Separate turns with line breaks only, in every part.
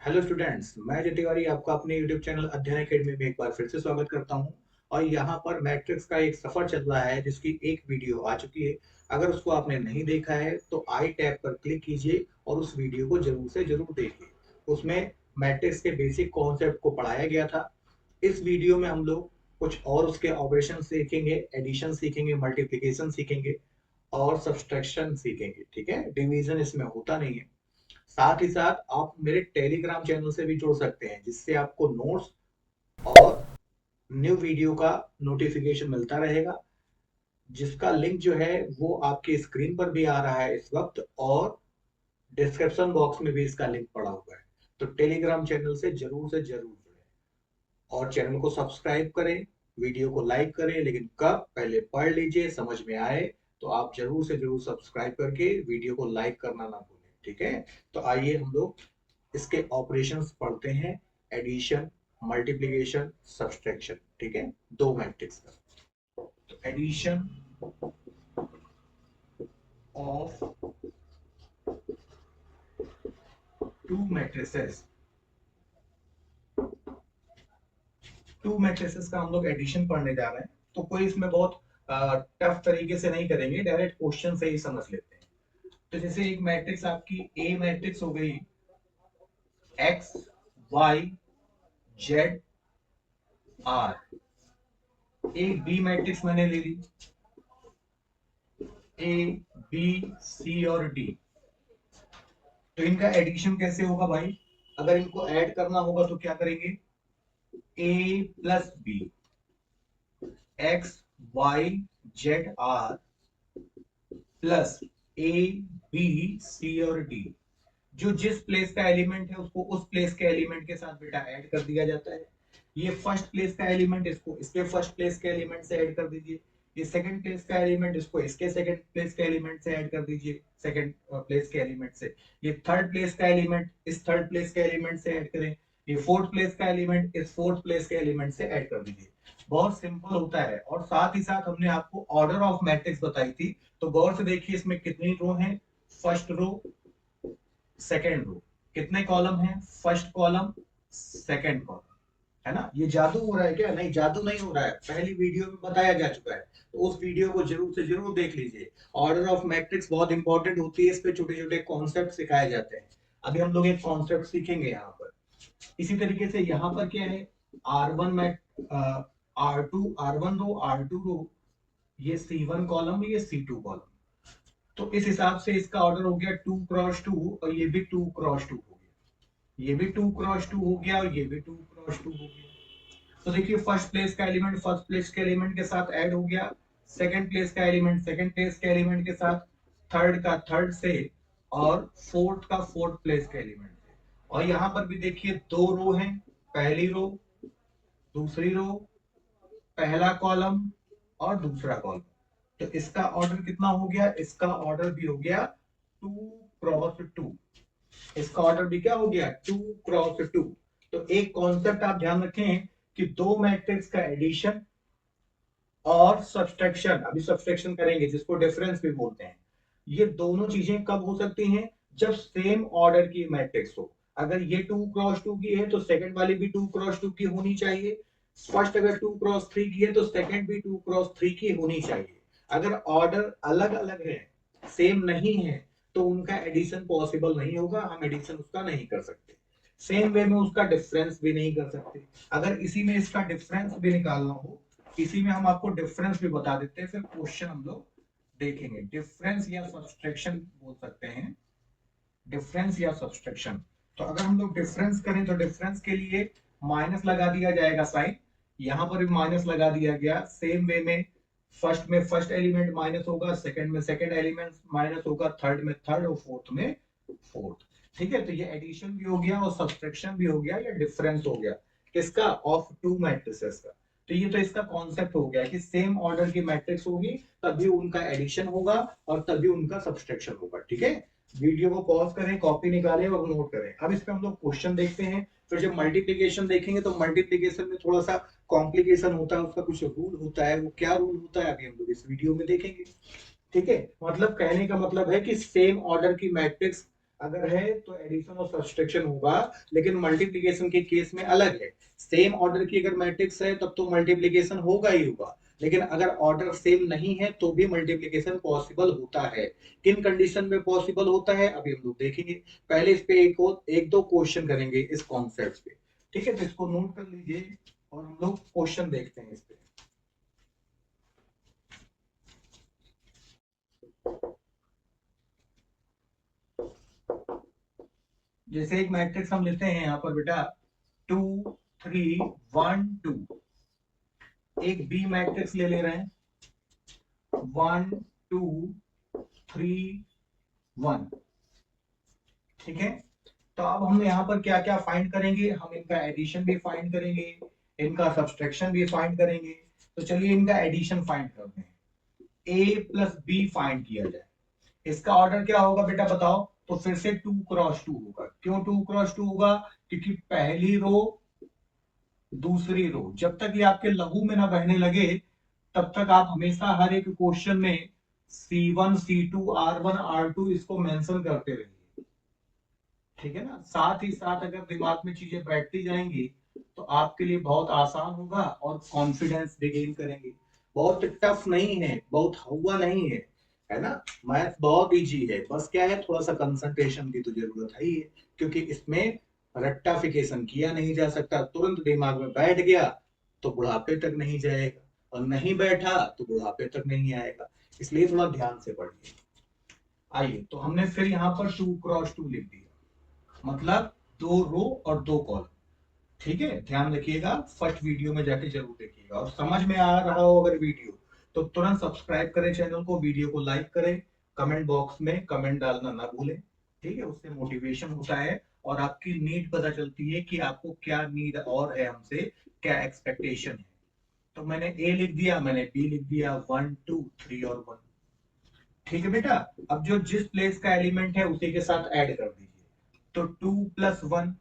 Hello students, मैं जय तिवारी आपका अपने यूट्यूब चैनल अध्ययन अकेडमी में एक बार फिर से स्वागत करता हूं। और यहाँ पर मैट्रिक्स का एक सफर चल रहा है जिसकी एक वीडियो आ चुकी है। अगर उसको आपने नहीं देखा है तो आई टैब पर क्लिक कीजिए और उस वीडियो को जरूर से जरूर देखिए। उसमें मैट्रिक्स के बेसिक कॉन्सेप्ट को पढ़ाया गया था। इस वीडियो में हम लोग कुछ और उसके ऑपरेशन सीखेंगे, एडिशन सीखेंगे, मल्टीप्लीकेशन सीखेंगे और सब्सट्रैक्शन सीखेंगे। ठीक है, डिवीजन इसमें होता नहीं है। साथ ही साथ आप मेरे टेलीग्राम चैनल से भी जुड़ सकते हैं जिससे आपको नोट्स और न्यू वीडियो का नोटिफिकेशन मिलता रहेगा, जिसका लिंक जो है वो आपके स्क्रीन पर भी आ रहा है इस वक्त, और डिस्क्रिप्शन बॉक्स में भी इसका लिंक पड़ा हुआ है। तो टेलीग्राम चैनल से जरूर जुड़ें और चैनल को सब्सक्राइब करें, वीडियो को लाइक करें। लेकिन कब, पहले पढ़ लीजिए, समझ में आए तो आप जरूर से जरूर सब्सक्राइब करके वीडियो को लाइक करना ना भूलें। ठीक है, तो आइए हम लोग इसके ऑपरेशंस पढ़ते हैं। Addition, multiplication, subtraction. ठीक है, दो मैट्रिक्स का। तो addition of two matrices, two matrices का हम लोग एडिशन पढ़ने जा रहे हैं। तो कोई इसमें बहुत टफ तरीके से नहीं करेंगे, डायरेक्ट क्वेश्चन से ही समझ लेते हैं। तो जैसे एक मैट्रिक्स आपकी ए मैट्रिक्स हो गई, एक्स वाई जेड आर। एक बी मैट्रिक्स मैंने ले ली, ए बी सी और डी। तो इनका एडिशन कैसे होगा भाई? अगर इनको ऐड करना होगा तो क्या करेंगे? A plus B, X Y Z R plus A B C और डी। जो जिस प्लेस का एलिमेंट है उसको उस प्लेस के एलिमेंट के साथ बेटा ऐड कर दिया जाता है। ये फर्स्ट प्लेस का एलिमेंट, इसको इसके फर्स्ट प्लेस के एलिमेंट से ऐड कर दीजिए। ये सेकंड प्लेस का एलिमेंट, इसको इसके सेकंड प्लेस के एलिमेंट से ऐड कर दीजिए, सेकंड प्लेस के एलिमेंट से। ये थर्ड प्लेस का एलिमेंट इस थर्ड प्लेस के एलिमेंट से ऐड करें। ये फोर्थ प्लेस का एलिमेंट इस फोर्थ प्लेस के एलिमेंट से ऐड कर दीजिए। बहुत सिंपल होता है। और साथ ही साथ हमने आपको ऑर्डर ऑफ मैट्रिक्स बताई थी, तो गौर से देखिए इसमें कितनी रो हैं। First row, second row. कितने कॉलम हैं? First column, second column. है ना? ये जादू हो रहा है क्या? नहीं, जादू नहीं हो रहा है, पहली वीडियो में बताया जा चुका है। तो उस वीडियो को जरूर से जरूर देख लीजिए। ऑर्डर ऑफ मैट्रिक्स बहुत इंपॉर्टेंट होती है, इस पे छोटे छोटे कॉन्सेप्ट सिखाए जाते हैं। अभी हम लोग एक कॉन्सेप्ट सीखेंगे यहाँ पर। इसी तरीके से यहाँ पर क्या है? R1 मैट, R1 रो, R2 रो, ये C1 कॉलम, ये C2 कॉलम। तो इस हिसाब से इसका ऑर्डर हो गया 2x2, और ये भी 2x2 हो गया, ये भी 2x2 हो गया, और ये भी 2x2 हो गया। तो देखिए फर्स्ट प्लेस का एलिमेंट फर्स्ट प्लेस के एलिमेंट के साथ ऐड हो गया, सेकंड प्लेस का एलिमेंट सेकंड प्लेस के एलिमेंट के साथ, थर्ड का थर्ड से, और फोर्थ का फोर्थ प्लेस के एलिमेंट से। और यहाँ पर भी देखिए दो रो हैं, पहली रो, दूसरी रो, पहला कॉलम और दूसरा कॉलम। तो इसका ऑर्डर कितना हो गया? इसका ऑर्डर भी हो गया 2x2। इसका ऑर्डर भी क्या हो गया? 2x2। तो एक कॉन्सेप्ट आप ध्यान रखें कि दो मैट्रिक्स का एडिशन और सब्सट्रैक्शन, अभी सब्सट्रैक्शन करेंगे जिसको डिफरेंस भी बोलते हैं, ये दोनों चीजें कब हो सकती हैं? जब सेम ऑर्डर की मैट्रिक्स हो। अगर ये 2x2 की है तो सेकंड वाली भी 2x2 की होनी चाहिए। फर्स्ट अगर 2x3 की है तो सेकंड भी 2x3 की होनी चाहिए। अगर ऑर्डर अलग अलग है, सेम नहीं है, तो उनका एडिशन पॉसिबल नहीं होगा, हम एडिशन उसका नहीं कर सकते। सेम वे में उसका डिफरेंस भी नहीं कर सकते। अगर इसी में इसका डिफरेंस भी निकालना हो, इसी में हम आपको डिफरेंस भी बता देते हैं, फिर क्वेश्चन हम लोग देखेंगे। डिफरेंस या सब्सट्रैक्शन बोल सकते हैं, डिफरेंस या सब्सट्रैक्शन। तो अगर हम लोग डिफरेंस करें तो डिफरेंस के लिए माइनस लगा दिया जाएगा साइन, यहां पर भी माइनस लगा दिया गया। सेम वे में फर्स्ट में फर्स्ट एलिमेंट माइनस होगा, सेकंड में सेकंड एलिमेंट माइनस होगा, थर्ड में थर्ड और फोर्थ में फोर्थ। ठीक है, तो ये एडिशन भी हो गया और सब्सट्रैक्शन भी हो गया, या डिफरेंस हो गया किसका? ऑफ टू मैट्रिसेस का। तो ये तो इसका कॉन्सेप्ट हो गया कि सेम ऑर्डर की मैट्रिक्स होगी तभी उनका एडिशन होगा और तभी उनका सब्सट्रैक्शन होगा। ठीक है, वीडियो को पॉज करें, कॉपी निकालें और नोट करें। अब इस पे हम लोग क्वेश्चन देखते हैं। फिर जब मल्टीप्लीकेशन देखेंगे तो मल्टीप्लीकेशन में थोड़ा सा कॉम्प्लिकेशन होता है, उसका कुछ रूल होता है। वो क्या रूल होता है अभी हम लोग इस वीडियो में देखेंगे। ठीक है, मतलब कहने का मतलब है कि सेम ऑर्डर की मैट्रिक्स अगर है तो एडिशन और सब्सट्रैक्शन होगा, लेकिन मल्टीप्लिकेशन के केस में अलग है। सेम ऑर्डर की अगर मैट्रिक्स है तब तो मल्टीप्लिकेशन होगा ही होगा, लेकिन अगर ऑर्डर सेम नहीं है तो भी मल्टीप्लिकेशन पॉसिबल होता है। किन कंडीशन में पॉसिबल होता है अभी हम लोग देखेंगे। पहले इस पे एक दो क्वेश्चन करेंगे इस कॉन्सेप्ट पे, ठीक है? तो इसको नोट कर लीजिए और हम लोग क्वेश्चन देखते हैं इस पे। जैसे एक मैट्रिक्स हम लेते हैं यहाँ पर बेटा 2 3 1 2। एक बी मैट्रिक्स ले रहे हैं 1 2 3 1, ठीक है? तो अब हम यहाँ पर क्या क्या फाइंड करेंगे, हम इनका एडिशन भी फाइंड करेंगे, इनका सब्सट्रैक्शन भी फाइंड करेंगे। तो चलिए इनका एडिशन फाइंड करते हैं। ए प्लस बी फाइंड किया जाए, इसका ऑर्डर क्या होगा बेटा बताओ? तो फिर से 2 क्रॉस 2 होगा। क्यों 2 क्रॉस 2 होगा? क्योंकि पहली रो दूसरी रो जब तक ये आपके लघु में ना बहने लगे तब तक आप हमेशा हर एक क्वेश्चन में C1 C2 R1 R2 इसको मेंशन करते रहिए, ठीक है ना? साथ ही साथ अगर दिमाग में चीजें बैठती जाएंगी तो आपके लिए बहुत आसान होगा और कॉन्फिडेंस भी गेन करेंगे। बहुत टफ नहीं है, बहुत हुआ नहीं है ना? मैथ बहुत इजी है, बस क्या है थोड़ा सा कंसंट्रेशन की तो जरूरत है ही है, क्योंकि इसमें रट्टाफिकेशन किया नहीं जा सकता। तुरंत दिमाग में बैठ गया तो बुढ़ापे तक नहीं जाएगा, और नहीं बैठा तो बुढ़ापे तक नहीं आएगा। इसलिए थोड़ा ध्यान से पढ़िए। आइए, तो हमने फिर यहाँ पर 2 क्रॉस 2 लिख दिया, मतलब 2 रो और 2 कॉलम, ठीक है? ध्यान रखिएगा, फर्स्ट वीडियो में जाके जरूर देखिएगा, और समझ में आ रहा हो अगर वीडियो तो तुरंत सब्सक्राइब करें चैनल को, वीडियो को लाइक करें, कमेंट बॉक्स में कमेंट डालना ना भूलें, ठीक है? उससे मोटिवेशन होता है और आपकी नीड पता चलती है कि आपको क्या नीड और है हमसे, क्या एक्सपेक्टेशन है। तो मैंने ए लिख दिया, मैंने बी लिख दिया, 1 2 3 और 1, ठीक है बेटा? अब जो जिस प्लेस का एलिमेंट है उसी के साथ ऐड कर दीजिए। तो 2 प्लस 1,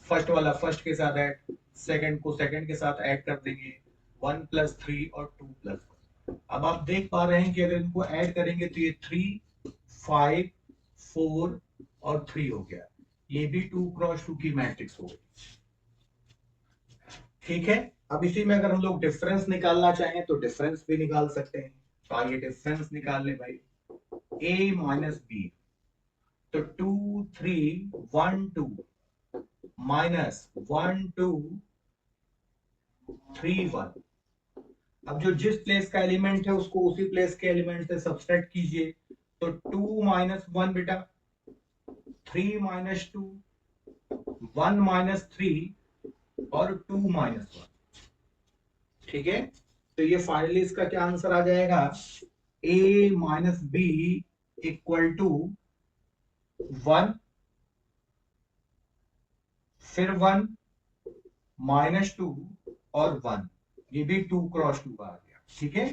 फर्स्ट वाला फर्स्ट के साथ ऐड, सेकंड को सेकंड के साथ ऐड कर देंगे, 1 प्लस 3 और 2 प्लस 1। अब आप देख पा रहे हैं कि अगर इनको ऐड करेंगे तो ये 3 5 4 और 3 हो गया। ये भी 2 क्रॉस 2 की मैट्रिक्स हो गई, ठीक है? अब इसी में अगर हम लोग डिफरेंस निकालना चाहें तो डिफरेंस भी निकाल सकते हैं। तो आइए डिफरेंस निकाल ले भाई। ए माइनस बी, तो 2 3 1 2 माइनस 1 2 3 1। अब जो जिस प्लेस का एलिमेंट है उसको उसी प्लेस के एलिमेंट से सब्सट्रैक्ट कीजिए। तो 2 माइनस 1 बेटा, 3 माइनस 2, 1 माइनस 3 और 2 माइनस 1, ठीक है? तो ये फाइनली इसका क्या आंसर आ जाएगा? ए माइनस बी इक्वल टू 1, फिर 1 माइनस 2 और 1। ये भी 2 क्रॉस 2 का आ गया, ठीक है?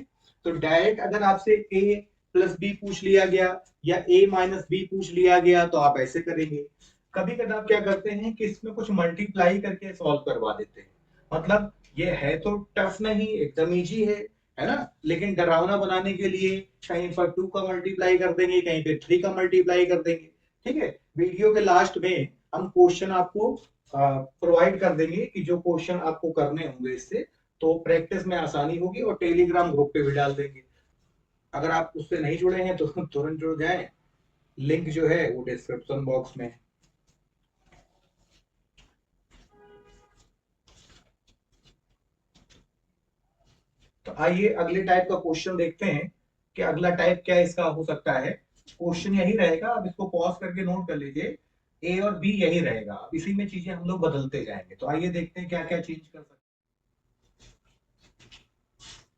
तो डायरेक्ट अगर आपसे ए प्लस बी पूछ लिया गया या ए माइनस बी पूछ लिया गया तो आप ऐसे करेंगे। कभी कभी क्या करते हैं कि इसमें कुछ मल्टीप्लाई करके सॉल्व करवा देते हैं, मतलब ये है तो टफ नहीं, एकदम इजी है ना? लेकिन डरावना बनाने के लिए कहीं पर 2 का मल्टीप्लाई कर देंगे, कहीं पे 3 का मल्टीप्लाई कर देंगे, ठीक है? वीडियो के लास्ट में हम क्वेश्चन आपको प्रोवाइड कर देंगे कि जो क्वेश्चन आपको करने होंगे इससे, तो प्रैक्टिस में आसानी होगी, और टेलीग्राम ग्रुप पे भी डाल देंगे। अगर आप उससे नहीं जुड़े हैं तो तुरंत जुड़ जाएं, लिंक जो है वो डिस्क्रिप्शन बॉक्स में है। तो आइए अगले टाइप का क्वेश्चन देखते हैं कि अगला टाइप क्या इसका हो सकता है। क्वेश्चन यही रहेगा, अब इसको पॉज करके नोट कर लीजिए। ए और बी यही रहेगा, अब इसी में चीजें हम लोग बदलते जाएंगे। तो आइए देखते हैं क्या क्या चेंज कर सकते हैं।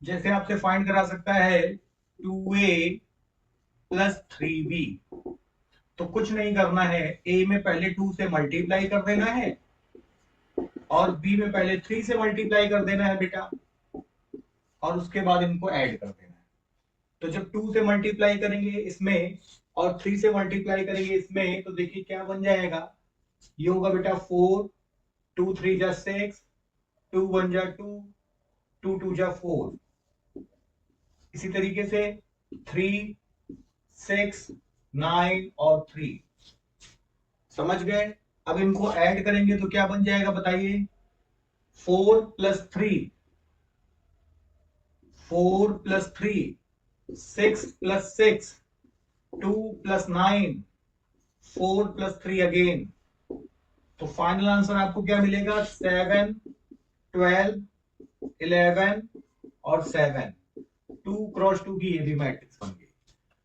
जैसे आपसे फाइंड करा सकता है 2a प्लस 3b, तो कुछ नहीं करना है, ए में पहले 2 से मल्टीप्लाई कर देना है और बी में पहले 3 से मल्टीप्लाई कर देना है बेटा, और उसके बाद इनको ऐड कर देना है। तो जब 2 से मल्टीप्लाई करेंगे इसमें और 3 से मल्टीप्लाई करेंगे इसमें, तो देखिए क्या बन जाएगा। ये होगा बेटा 4, 2 3 जा 6, 2 1 जा 2, 2 2 जा 4। इसी तरीके से 3 6 9 और 3, समझ गए? अब इनको ऐड करेंगे तो क्या बन जाएगा बताइए? 4 + 3, 4 + 3, 6 + 6, 2 + 9, 4 + 3 अगेन। तो फाइनल आंसर आपको क्या मिलेगा? 7, 12, 11 और 7। 2 क्रॉस 2 की ये भी मैट्रिक्स बन गई।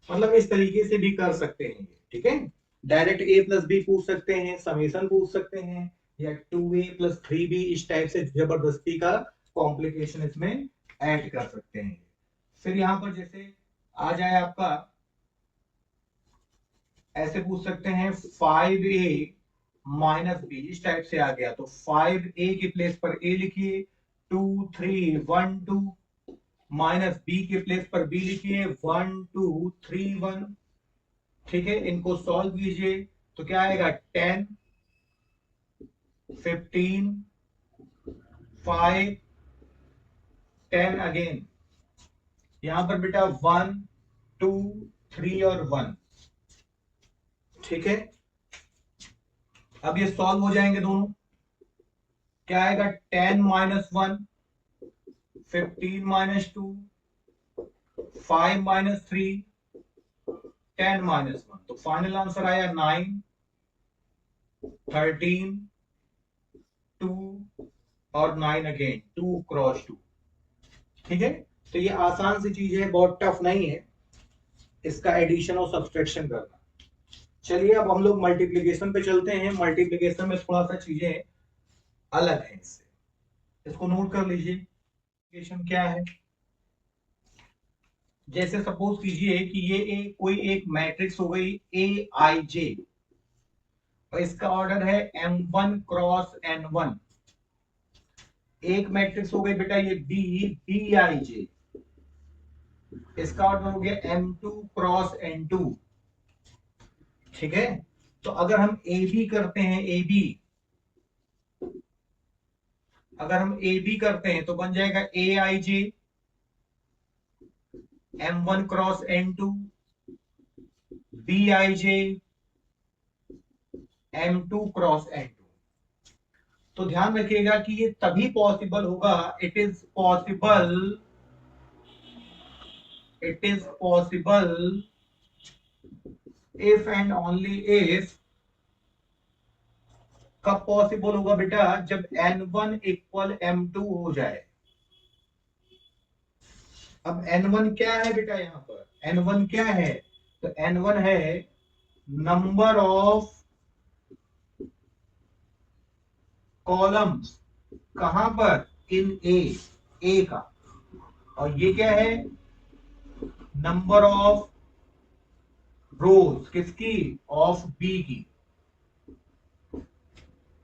मतलब इस तरीके से भी कर सकते हैं, ठीक है। डायरेक्ट A+B पूछ सकते हैं, समेशन पूछ सकते हैं, या 2A + 3B, इस टाइप से जबरदस्ती का कॉम्प्लिकेशन इसमें ऐड कर सकते हैं। फिर यहां पर जैसे आ जाए आपका, ऐसे पूछ सकते हैं 5A - B, इस टाइप से आ गया तो 5A के प्लेस पर A लिखिए, 2 3 1 2, माइनस B के प्लेस पर B लिखिए, 1 2 3 1। ठीक है, इनको सॉल्व कीजिए तो क्या आएगा? 10 15 5 10 अगेन। यहां पर बेटा 1 2 3 और 1। ठीक है, अब ये सॉल्व हो जाएंगे दोनों। क्या आएगा? 10 - 1, 15 - 2, 5 - 3, 10 - 1। तो फाइनल आंसर आया 9 13 2 और 9 अगेन, 2 क्रॉस 2। ठीक है, तो ये आसान सी चीज है, बहुत टफ नहीं है इसका एडिशन और सब्सट्रैक्शन करना। चलिए अब हम लोग मल्टीप्लिकेशन पे चलते हैं। मल्टीप्लिकेशन में थोड़ा सा चीजें अलग है इससे, इसको नोट कर लीजिए। मल्टीप्लिकेशन क्या है? जैसे सपोज कीजिए कि ये कोई एक मैट्रिक्स हो गई Aij, और इसका ऑर्डर है M1 क्रॉस N1। एक मैट्रिक्स हो गई बेटा ये Bij, इसका ऑर्डर हो गया M2 क्रॉस N2। ठीक है, तो अगर हम ए बी करते हैं, अगर हम ए बी करते हैं तो बन जाएगा Aij M1 cross N2, Bij M2 cross N2। तो ध्यान रखिएगा कि ये तभी पॉसिबल होगा, it is possible if and only if. कब पॉसिबल होगा बेटा? जब N1 = M2 हो जाए। अब N1 क्या है बेटा? यहां पर N1 क्या है? तो N1 है नंबर ऑफ कॉलम्स। कहां पर? इन ए का। और ये क्या है? Number of rows. किसकी? ऑफ बी की।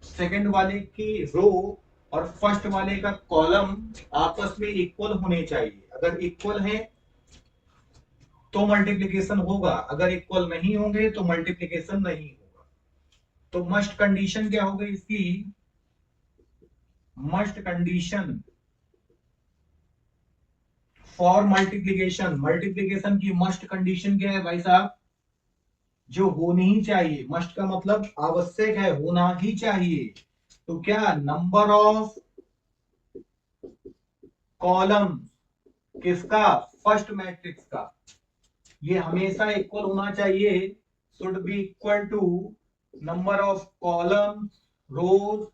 सेकंड वाले की रो और फर्स्ट वाले का कॉलम आपस में इक्वल होने चाहिए। अगर इक्वल है तो मल्टीप्लिकेशन होगा, अगर इक्वल नहीं होंगे तो मल्टीप्लिकेशन नहीं होगा। तो मस्ट कंडीशन क्या हो गई इसकी? Must condition for multiplication. Multiplication की मस्ट कंडीशन क्या है भाई साहब? जो होनी ही चाहिए। मस्ट का मतलब आवश्यक है, होना ही चाहिए। तो क्या? नंबर ऑफ कॉलम किसका? फर्स्ट मैट्रिक्स का। ये हमेशा इक्वल होना चाहिए, should be equal to number of column rows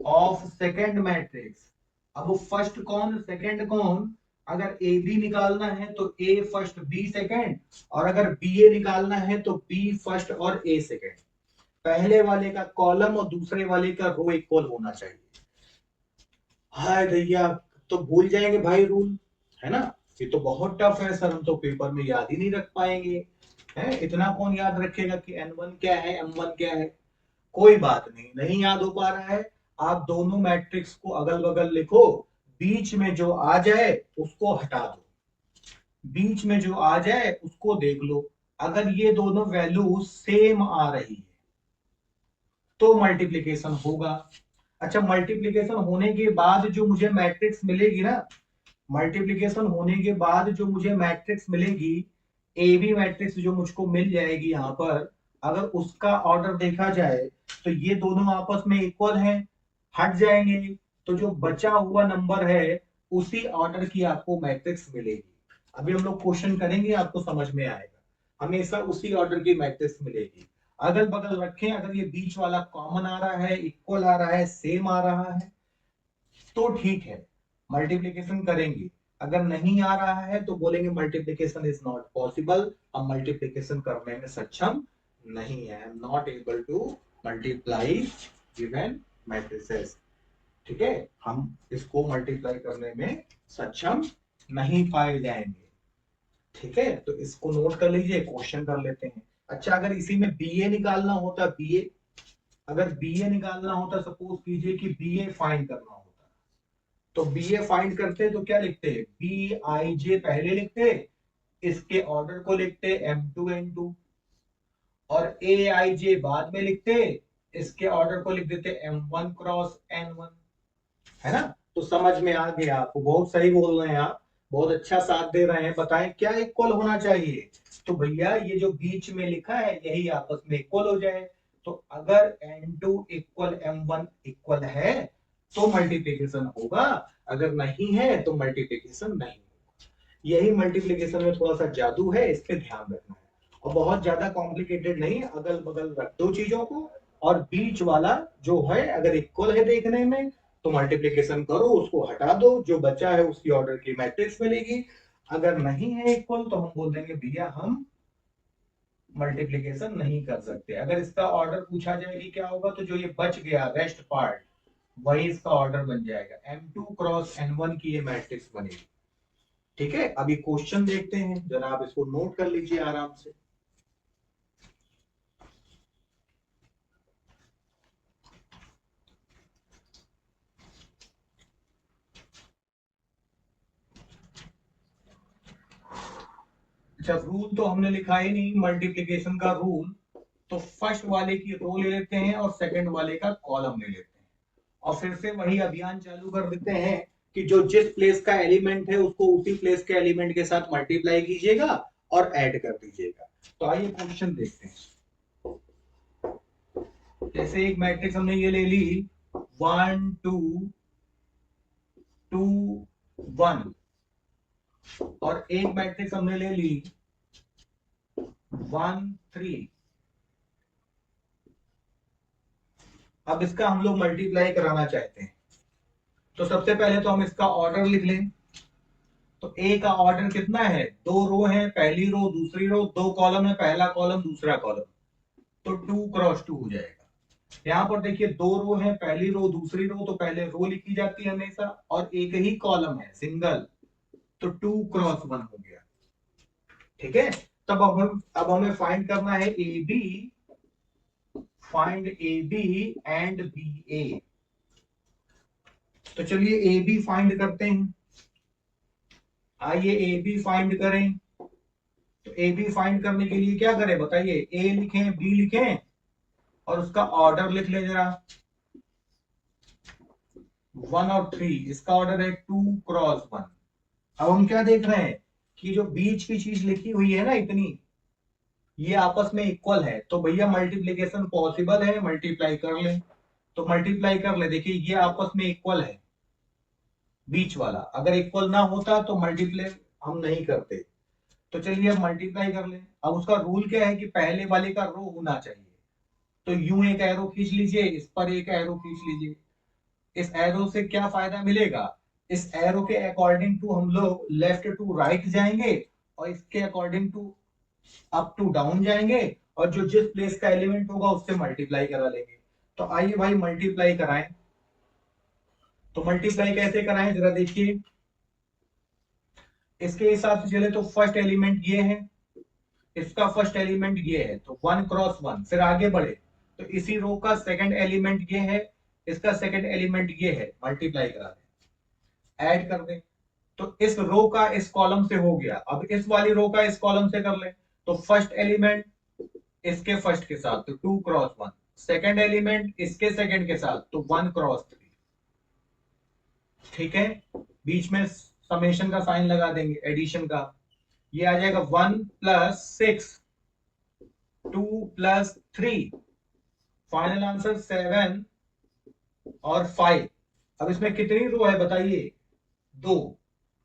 of second matrix. अब फर्स्ट कौन, सेकेंड कौन? अगर ए बी निकालना है तो ए फर्स्ट बी सेकेंड, और अगर बी ए निकालना है तो बी फर्स्ट और ए सेकेंड। पहले वाले का कॉलम और दूसरे वाले का रो इक्वल होना चाहिए। हाय भैया, तो भूल जाएंगे भाई रूल, है ना? ये तो बहुत टफ है सर, हम तो पेपर में याद ही नहीं रख पाएंगे। है, इतना कौन याद रखेगा कि N1 क्या है, M1 क्या है? कोई बात नहीं, नहीं याद हो पा रहा है, आप दोनों मैट्रिक्स को अगल बगल लिखो, बीच में जो आ जाए उसको हटा दो, बीच में जो आ जाए उसको देख लो। अगर ये दोनों वैल्यू सेम आ रही है तो मल्टीप्लिकेशन होगा। अच्छा, मल्टीप्लिकेशन होने के बाद जो मुझे मैट्रिक्स मिलेगी ना, मल्टीप्लिकेशन होने के बाद जो मुझे मैट्रिक्स मिलेगी, ए बी मैट्रिक्स जो मुझको मिल जाएगी यहां पर, अगर उसका ऑर्डर देखा जाए तो ये दोनों आपस में इक्वल हैं, हट जाएंगे, तो जो बचा हुआ नंबर है उसी ऑर्डर की आपको मैट्रिक्स मिलेगी। अभी हम लोग क्वेश्चन करेंगे, आपको समझ में आएगा, हमेशा उसी ऑर्डर की मैट्रिक्स मिलेगी। अगल बगल रखें, अगर ये बीच वाला कॉमन आ रहा है, इक्वल आ रहा है, सेम आ रहा है तो ठीक है, मल्टीप्लीकेशन करेंगे। अगर नहीं आ रहा है तो बोलेंगे मल्टीप्लीकेशन इज नॉट पॉसिबल, हम मल्टीप्लीकेशन करने में सक्षम नहीं है, I am not able to multiply given matrices. ठीक है, हम इसको मल्टीप्लाई करने में सक्षम नहीं पाए जाएंगे। ठीक है, तो इसको नोट कर लीजिए, क्वेश्चन कर लेते हैं। अच्छा, अगर इसी में बीए निकालना होता, बीए, अगर बीए निकालना होता, सपोज कीजिए कि बीए फाइंड करना होता, तो बी ए फाइंड करते तो क्या लिखते, बी आई जे पहले लिखते, इसके ऑर्डर को लिखते M2N2, और ए आई जे बाद में लिखते, इसके ऑर्डर को लिख देते M1 × N1। है ना? तो समझ में आ गया आपको, बहुत सही बोल रहे हैं आप, बहुत अच्छा साथ दे रहे हैं। बताएं क्या इक्वल होना चाहिए? तो भैया ये जो बीच में लिखा है यही आपस में इक्वल हो जाए। तो अगर N2 इक्वल M1 इक्वल है तो मल्टीप्लीकेशन होगा, अगर नहीं है तो मल्टीप्लीकेशन नहीं होगा। यही मल्टीप्लीकेशन में थोड़ा सा जादू है, इस पे ध्यान रखना है। और बहुत ज्यादा कॉम्प्लिकेटेड नहीं, अगल बगल रख दो चीजों को, और बीच वाला जो है अगर इक्वल है देखने में तो मल्टीप्लीकेशन करो, उसको हटा दो, जो बचा है उसकी ऑर्डर की मैट्रिक्स मिलेगी। अगर नहीं है इक्वल तो हम बोल देंगे भैया हम मल्टीप्लीकेशन नहीं कर सकते। अगर इसका ऑर्डर पूछा जाए कि क्या होगा, तो जो ये बच गया रेस्ट पार्ट वही इसका ऑर्डर बन जाएगा, M2 × N1 की ये मैट्रिक्स बनेगी। ठीक है, अभी क्वेश्चन देखते हैं, जरा आप इसको नोट कर लीजिए आराम से। अच्छा, रूल तो हमने लिखा ही नहीं मल्टीप्लीकेशन का रूल, तो फर्स्ट वाले की रो ले लेते हैं और सेकंड वाले का कॉलम ले लेते हैं, और फिर से वही अभियान चालू कर देते हैं कि जो जिस प्लेस का एलिमेंट है उसको उसी प्लेस के एलिमेंट के साथ मल्टीप्लाई कीजिएगा और ऐड कर दीजिएगा। तो आइए क्वेश्चन देखते हैं। जैसे एक मैट्रिक्स हमने ये ले ली 1 2 2 1, और एक मैट्रिक्स हमने ले ली 1 3। अब इसका हम लोग मल्टीप्लाई कराना चाहते हैं, तो सबसे पहले तो हम इसका ऑर्डर लिख लें। तो ए का ऑर्डर कितना है, दो रो है, पहली रो दूसरी रो, दो कॉलम है, पहला कॉलम दूसरा कॉलम, तो 2 × 2 हो जाएगा। यहाँ पर देखिए दो रो है, पहली रो दूसरी रो, तो पहले रो लिखी जाती है हमेशा, और एक ही कॉलम है सिंगल, तो 2 × 1 हो गया। ठीक है, तब अब हमें फाइंड करना है A B, find A B and B A. तो चलिए ए बी फाइंड करते हैं, आइए ए बी फाइंड करें। तो ए बी फाइंड करने के लिए क्या करें बताइए, ए लिखें बी लिखें और उसका ऑर्डर लिख लें जरा, 1 और 3, इसका ऑर्डर है 2 × 1। अब हम क्या देख रहे हैं कि जो बीच की चीज लिखी हुई है ना इतनी, ये आपस में इक्वल है, तो भैया मल्टीप्लीकेशन पॉसिबल है, मल्टीप्लाई कर लें। तो मल्टीप्लाई कर ले, देखिए ये आपस में इक्वल है, बीच वाला अगर इक्वल ना होता तो मल्टीप्लाई हम नहीं करते। तो चलिए अब मल्टीप्लाई कर लें। अब उसका रूल क्या है कि पहले वाले का रो होना चाहिए, तो यूं एक एरो खींच लीजिए, इस पर एक एरो खींच लीजिए। इस एरो से क्या फायदा मिलेगा, इस एरो के अकॉर्डिंग टू हम लोग लेफ्ट टू राइट जाएंगे, और इसके according to up to down जाएंगे, और जो जिस प्लेस का एलिमेंट होगा उससे मल्टीप्लाई करा लेंगे। तो आइए भाई मल्टीप्लाई कराएं। तो मल्टीप्लाई कैसे कराएं जरा देखिए, इसके हिसाब से चले तो फर्स्ट एलिमेंट ये है, इसका फर्स्ट एलिमेंट ये है, तो 1 × 1। फिर आगे बढ़े तो इसी रो का सेकंड एलिमेंट ये है, इसका सेकंड एलिमेंट ये है, मल्टीप्लाई करा दें, ऐड कर दें। तो इस रो का इस कॉलम से हो गया, अब इस वाली रो का इस कॉलम से कर लें। तो फर्स्ट एलिमेंट इसके फर्स्ट के साथ तो 2 × 1, सेकंड एलिमेंट इसके सेकंड के साथ तो 1 × 3। ठीक है, बीच में समेशन का साइन लगा देंगे, एडिशन का, ये आ जाएगा 1 + 6 2 प्लस 3, फाइनल आंसर 7 और 5। अब इसमें कितनी रो है बताइए? 2।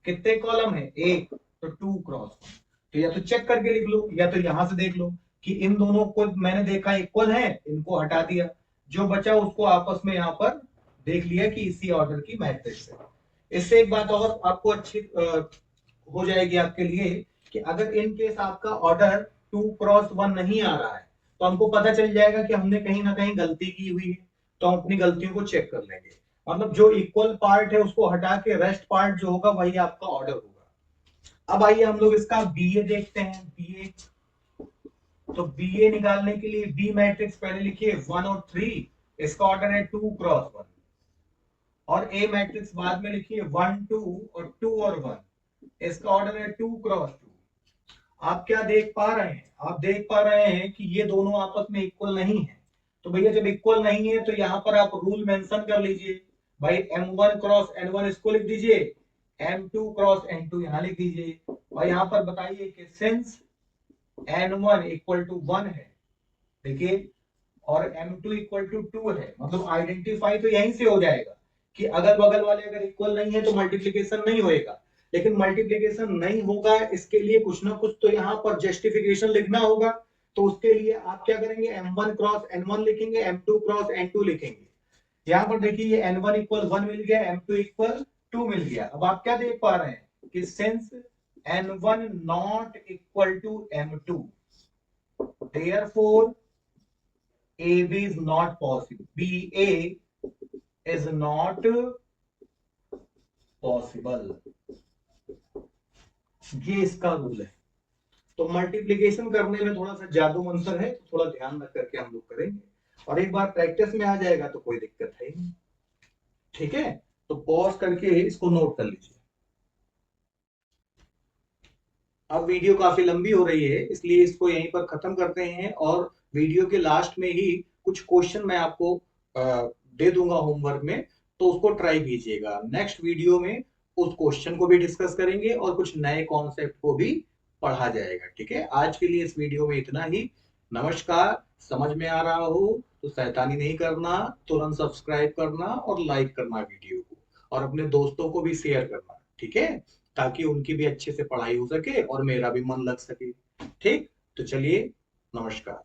कितने कॉलम है? एक। तो 2 क्रॉस 1। तो या तो चेक करके लिख लो या तो यहां से देख लो कि इन दोनों को मैंने देखा इक्वल है, इनको हटा दिया, जो बचा उसको आपस में यहां पर देख लिया कि इसी ऑर्डर की मैट्रिक्स है। इससे एक बात और आपको अच्छी हो जाएगी आपके लिए कि अगर इन केस आपका ऑर्डर 2 क्रॉस 1 नहीं आ रहा है तो हमको पता चल जाएगा कि हमने कहीं ना कहीं गलती की हुई है, तो हम अपनी गलतियों को चेक कर लेंगे। मतलब जो इक्वल पार्ट है उसको हटा के रेस्ट पार्ट जो होगा वही आपका ऑर्डर होगा। अब आइए हम लोग इसका बीए देखते हैं। बीए, तो बीए निकालने के लिए बी मैट्रिक्स पहले लिखिए 1 और 3, इसका ऑर्डर है 2 क्रॉस 1। और ए मैट्रिक्स बाद में लिखिए 1 2 और 2 और 1, इसका ऑर्डर है 2 क्रॉस 2। आप क्या देख पा रहे हैं? आप देख पा रहे हैं कि ये दोनों आपस में इक्वल नहीं है। तो भैया जब इक्वल नहीं है तो यहां पर आप रूल मेंशन कर लीजिए भाई, M1 क्रॉस N1 इसको लिख दीजिए, M2 क्रॉस N2 यहां लिख दीजिए, और यहां पर बताइए कि सिंस N1 इक्वल टू 1 है, देखिए, और M2 इक्वल टू 2 है, मतलब आइडेंटिफाई तो यहीं से हो जाएगा कि अगल बगल वाले अगर इक्वल नहीं है तो मल्टीप्लीकेशन नहीं होएगा। लेकिन मल्टीप्लीकेशन नहीं होगा इसके लिए कुछ ना कुछ तो यहाँ पर जस्टिफिकेशन लिखना होगा। तो उसके लिए आप क्या करेंगे? M1 क्रॉस N1 लिखेंगे, M2 क्रॉस N2 लिखेंगे। यहाँ पर देखिए ये N1 इक्वल 1 मिल गया, M2 इक्वल 2 मिल गया। अब आप क्या देख पा रहे हैं कि since N1 not equal to M2, therefore AB is not possible, BA is not possible, ये इसका रूल है। तो मल्टीप्लीकेशन करने में थोड़ा सा जादू मंतर है, तो थोड़ा ध्यान रख करके हम लोग करेंगे, और एक बार प्रैक्टिस में आ जाएगा तो कोई दिक्कत है ही नहीं। ठीक है, तो पॉज करके इसको नोट कर लीजिए। अब वीडियो काफी लंबी हो रही है इसलिए इसको यहीं पर खत्म करते हैं, और वीडियो के लास्ट में ही कुछ क्वेश्चन मैं आपको दे दूंगा होमवर्क में, तो उसको ट्राई कीजिएगा। नेक्स्ट वीडियो में उस क्वेश्चन को भी डिस्कस करेंगे और कुछ नए कॉन्सेप्ट को भी पढ़ा जाएगा। ठीक है, आज के लिए इस वीडियो में इतना ही। नमस्कार। समझ में आ रहा हो तो शैतानी नहीं करना, तुरंत सब्सक्राइब करना और लाइक करना वीडियो को, और अपने दोस्तों को भी शेयर करना। ठीक है, ताकि उनकी भी अच्छे से पढ़ाई हो सके और मेरा भी मन लग सके। ठीक, तो चलिए, नमस्कार।